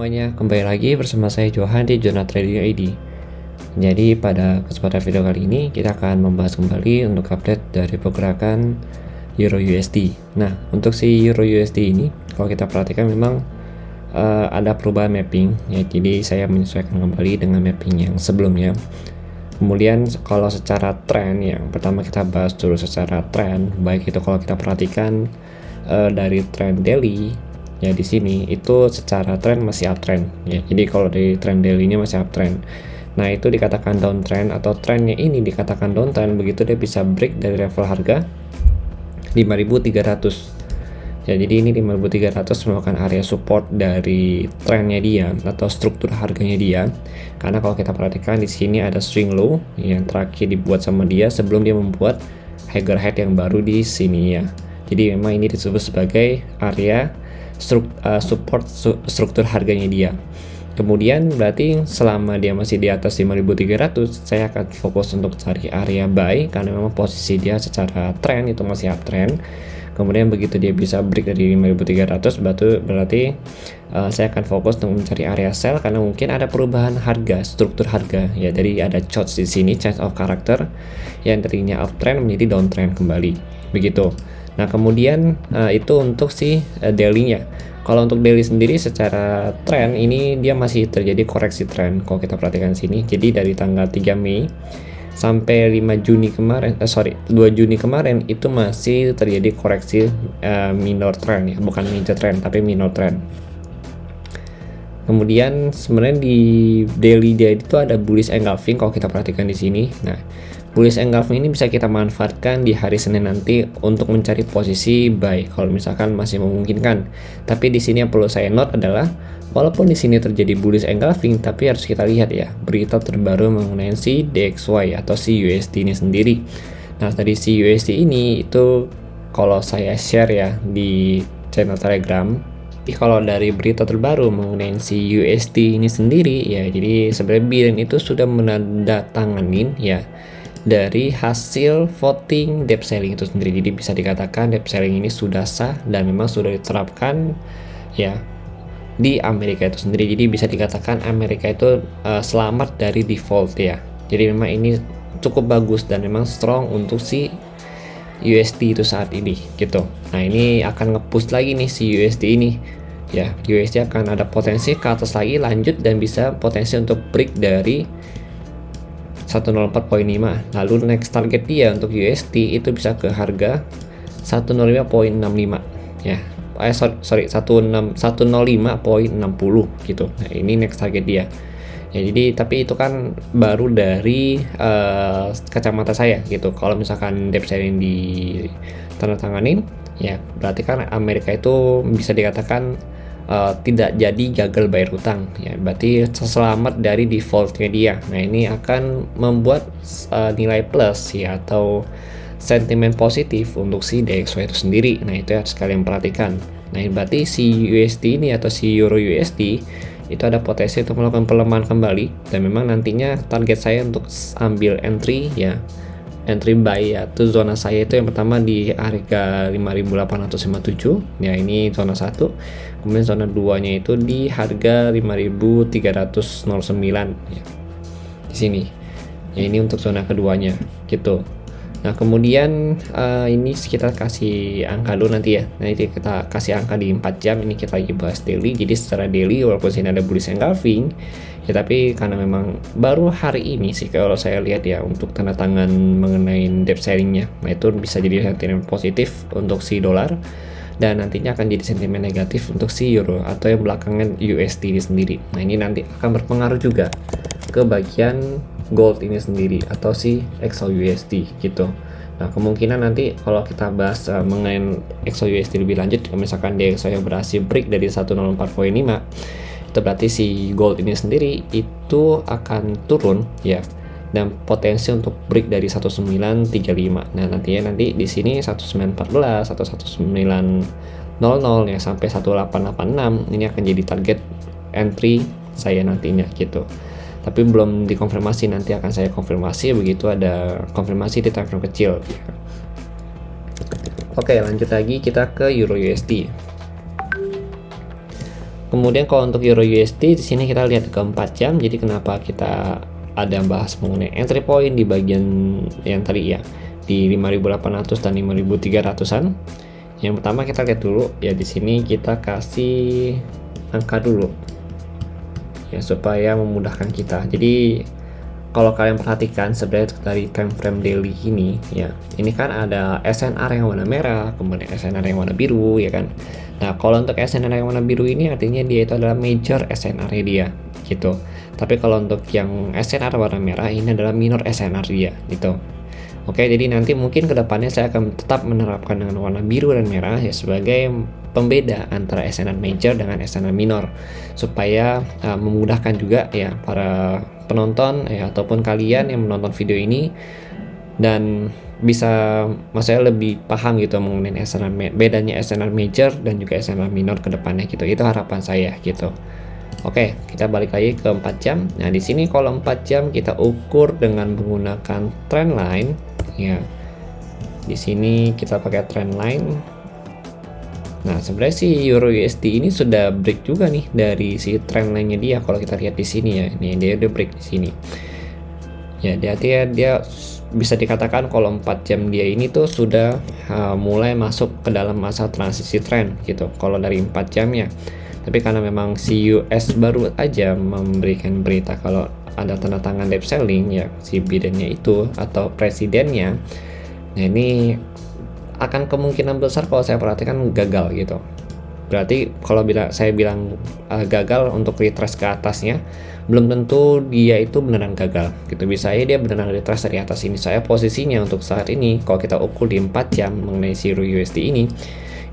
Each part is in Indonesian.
semuanya, kembali lagi bersama saya Johan di Jurnal Trading ID. Jadi pada kesempatan video kali ini kita akan membahas kembali untuk update dari pergerakan Euro USD. Nah, untuk si Euro USD ini kalau kita perhatikan memang ada perubahan mapping ya. Jadi saya menyesuaikan kembali dengan mapping yang sebelumnya. Kemudian kalau secara tren, yang pertama kita bahas dulu secara tren, baik itu kalau kita perhatikan dari tren daily ya, di sini itu secara tren masih uptrend ya. Jadi kalau di tren daily-nya masih uptrend. Nah, itu dikatakan downtrend atau trennya ini dikatakan downtrend begitu dia bisa break dari level harga 5.300. Ya, jadi ini 5.300 merupakan area support dari trennya dia atau struktur harganya dia. Karena kalau kita perhatikan di sini ada swing low yang terakhir dibuat sama dia sebelum dia membuat higher high yang baru di sini ya. Jadi memang ini disebut sebagai area support struktur harganya dia. Kemudian berarti selama dia masih di atas 5.300, saya akan fokus untuk cari area buy karena memang posisi dia secara tren itu masih uptrend. Kemudian begitu dia bisa break dari 5.300 berarti saya akan fokus untuk mencari area sell karena mungkin ada perubahan harga, struktur harga ya. Dari ada charts di sini, change of character yang tadinya uptrend menjadi downtrend kembali. Begitu. Nah, kemudian itu untuk si daily-nya. Kalau untuk daily sendiri secara tren ini dia masih terjadi koreksi tren kalau kita perhatikan sini. Jadi dari tanggal 3 Mei sampai 5 Juni kemarin 2 Juni kemarin itu masih terjadi koreksi minor trend ya, bukan major trend tapi minor trend. Kemudian sebenarnya di daily dia itu ada bullish engulfing kalau kita perhatikan di sini. Nah, bullish engulfing ini bisa kita manfaatkan di hari Senin nanti untuk mencari posisi buy kalau misalkan masih memungkinkan. Tapi di sini yang perlu saya note adalah walaupun di sini terjadi bullish engulfing, tapi harus kita lihat ya berita terbaru mengenai si DXY atau si USD ini sendiri. Nah, tadi si USD ini itu kalau saya share ya di channel Telegram. Kalau dari berita terbaru mengenai si USD ini sendiri ya, jadi sebenarnya Biden itu sudah menandatanganin ya dari hasil voting debt ceiling itu sendiri. Jadi bisa dikatakan debt ceiling ini sudah sah dan memang sudah diterapkan ya di Amerika itu sendiri. Jadi bisa dikatakan Amerika itu selamat dari default ya. Jadi memang ini cukup bagus dan memang strong untuk si USD itu saat ini gitu. Nah, ini akan nge-push lagi nih si USD ini ya. USD akan ada potensi ke atas lagi lanjut dan bisa potensi untuk break dari 104.5. Lalu next target dia untuk USD itu bisa ke harga 105.65 ya. Sorry 105.60 gitu. Nah, ini next target dia. Ya, jadi tapi itu kan baru dari kacamata saya gitu. Kalau misalkan debt ceiling di tanda tanganin ya, berarti kan Amerika itu bisa dikatakan tidak jadi gagal bayar utang ya, berarti selamat dari defaultnya dia. Nah, ini akan membuat nilai plus ya atau sentimen positif untuk si DXY itu sendiri. Nah, itu harus kalian perhatikan. Nah, berarti si USD ini atau si Euro USD itu ada potensi untuk melakukan pelemahan kembali dan memang nantinya target saya untuk ambil entry ya, entry buy yaitu zona saya itu yang pertama di harga 5.857 ya, ini zona 1. Kemudian zona 2 nya itu di harga 5.309 ya, di sini ya. Ini untuk zona keduanya gitu. Nah, kemudian ini kita kasih angka dulu nanti ya. Nanti kita kasih angka di 4 jam. Ini kita lagi bahas daily. Jadi secara daily walaupun sini ada bullish engulfing ya, tapi karena memang baru hari ini sih kalau saya lihat ya untuk tanda tangan mengenai debt ceiling-nya. Nah, itu bisa jadi sentimen positif untuk si dolar dan nantinya akan jadi sentimen negatif untuk si euro atau yang belakangan USD ini sendiri. Nah, ini nanti akan berpengaruh juga ke bagian gold ini sendiri atau si XAUUSD gitu. Nah, kemungkinan nanti kalau kita bahas mengenai XAUUSD lebih lanjut, kalau misalkan DXY yang berhasil break dari 104.5, itu berarti si gold ini sendiri itu akan turun ya, dan potensi untuk break dari 1935. Nah, nanti di sini 1914 atau 1900 ya sampai 1886 ini akan jadi target entry saya nantinya gitu. Tapi belum dikonfirmasi, nanti akan saya konfirmasi begitu ada konfirmasi di time frame kecil. Oke, lanjut lagi kita ke Euro USD. Kemudian kalau untuk Euro USD di sini kita lihat ke 4 jam. Jadi kenapa kita ada bahas mengenai entry point di bagian yang tadi ya, di 5.800 dan 5.300-an. Yang pertama kita lihat dulu ya, di sini kita kasih angka dulu ya supaya memudahkan kita. Jadi kalau kalian perhatikan sebenarnya dari time frame daily ini ya, ini kan ada SNR yang warna merah, kemudian SNR yang warna biru ya kan. Nah, kalau untuk SNR yang warna biru ini artinya dia itu adalah major SNR dia gitu. Tapi kalau untuk yang SNR warna merah ini adalah minor SNR dia gitu. Oke, jadi nanti mungkin kedepannya saya akan tetap menerapkan dengan warna biru dan merah ya sebagai pembeda antara SNR major dengan SNR minor supaya memudahkan juga ya para penonton ya ataupun kalian yang menonton video ini dan bisa maksudnya lebih paham gitu mengenai bedanya SNR major dan juga SNR minor ke depannya gitu. Itu harapan saya gitu. Oke, kita balik lagi ke 4 jam. Nah, di sini kalau 4 jam kita ukur dengan menggunakan trend line ya. Di sini kita pakai trend line. Nah, sebenarnya si Euro USD ini sudah break juga nih dari si trend line-nya dia. Kalau kita lihat di sini ya, ini dia udah break di sini. Ya, dia bisa dikatakan kalau 4 jam dia ini tuh sudah mulai masuk ke dalam masa transisi trend gitu. Kalau dari 4 jamnya. Tapi karena memang si US baru aja memberikan berita kalau ada tanda tangan debt ceiling ya, si Biden-nya itu atau presidennya. Nah, ini akan kemungkinan besar kalau saya perhatikan gagal gitu. Berarti kalau saya bilang gagal untuk retrace ke atasnya, belum tentu dia itu beneran gagal gitu. Bisa aja dia beneran retrace dari atas ini. Saya posisinya untuk saat ini kalau kita ukur di 4 jam mengenai si Euro USD ini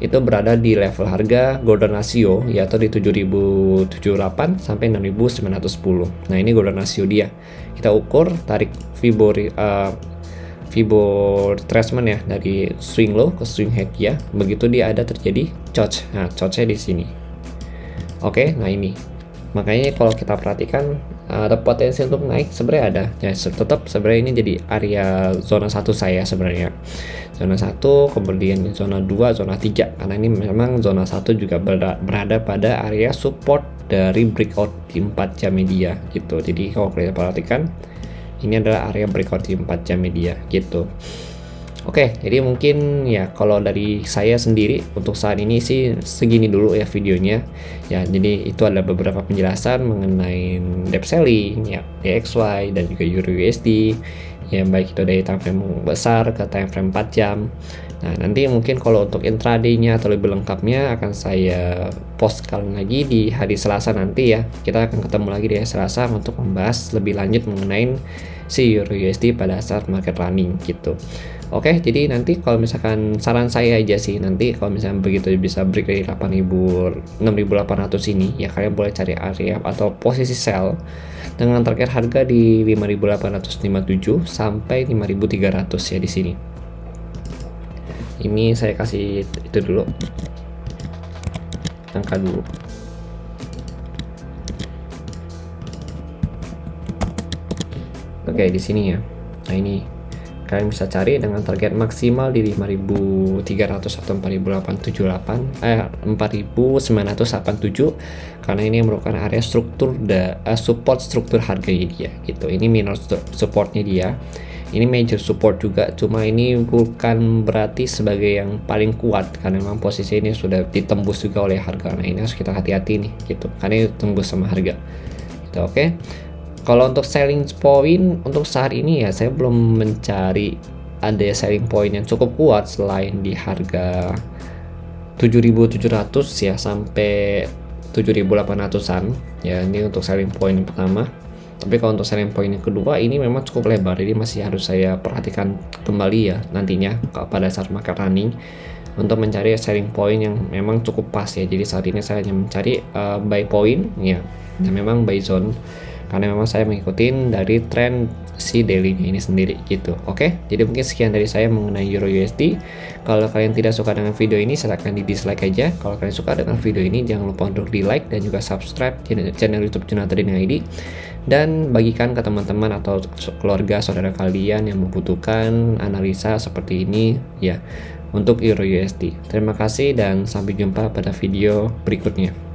itu berada di level harga golden ratio yaitu di 7.078 sampai 6.910. Nah, ini golden ratio dia. Kita ukur tarik Fibo retracement ya dari swing low ke swing high ya. Begitu dia ada terjadi church. Nah, church-nya di sini. Oke, nah ini. Makanya kalau kita perhatikan ada potensi untuk naik sebenarnya ada. Ya, tetap sebenarnya ini jadi area zona 1 saya sebenarnya. Zona 1, kemudian zona 2, zona 3. Karena ini memang zona 1 juga berada pada area support dari breakout di 4 jam media gitu. Jadi kalau kita perhatikan ini adalah area breakout di 4 jam media gitu. Oke, jadi mungkin ya kalau dari saya sendiri untuk saat ini sih segini dulu ya videonya. Ya, jadi itu ada beberapa penjelasan mengenai debt ceiling, ya DXY dan juga Euro USD. Ya, baik itu dari time frame besar ke time frame 4 jam. Nah, nanti mungkin kalau untuk intraday-nya atau lebih lengkapnya akan saya post kalian lagi di hari Selasa nanti ya. Kita akan ketemu lagi di hari Selasa untuk membahas lebih lanjut mengenai si Euro USD pada saat market running gitu. Oke, jadi nanti kalau misalkan saran saya aja sih, nanti kalau misalnya begitu bisa break dari 6.800 ini ya kalian boleh cari area atau posisi sell dengan target harga di 5.857 sampai 5.300 ya di sini. Ini saya kasih itu dulu, angka dulu. Oke, di sini ya. Nah, ini kalian bisa cari dengan target maksimal di 5.300 atau 4.987 karena ini merupakan area struktur support struktur harganya dia gitu. Ini minor supportnya dia, ini major support juga, cuma ini bukan berarti sebagai yang paling kuat karena memang posisi ini sudah ditembus juga oleh harga. Nah, ini harus kita hati-hati nih gitu karena ini tembus sama harga gitu. Oke. Kalau untuk selling point untuk saat ini ya saya belum mencari ada selling point yang cukup kuat selain di harga 7.700 ya sampai 7.800-an ya. Ini untuk selling point yang pertama. Tapi kalau untuk selling point yang kedua ini memang cukup lebar, jadi masih harus saya perhatikan kembali ya nantinya pada saat market running untuk mencari selling point yang memang cukup pas ya. Jadi saat ini saya hanya mencari buy point ya, dan memang buy zone karena memang saya mengikuti dari tren si daily ini sendiri gitu. Oke, jadi mungkin sekian dari saya mengenai Euro USD. Kalau kalian tidak suka dengan video ini silahkan di dislike aja. Kalau kalian suka dengan video ini jangan lupa untuk di like dan juga subscribe channel YouTube Junathan Trading ID dan bagikan ke teman-teman atau keluarga saudara kalian yang membutuhkan analisa seperti ini ya untuk Euro USD. Terima kasih dan sampai jumpa pada video berikutnya.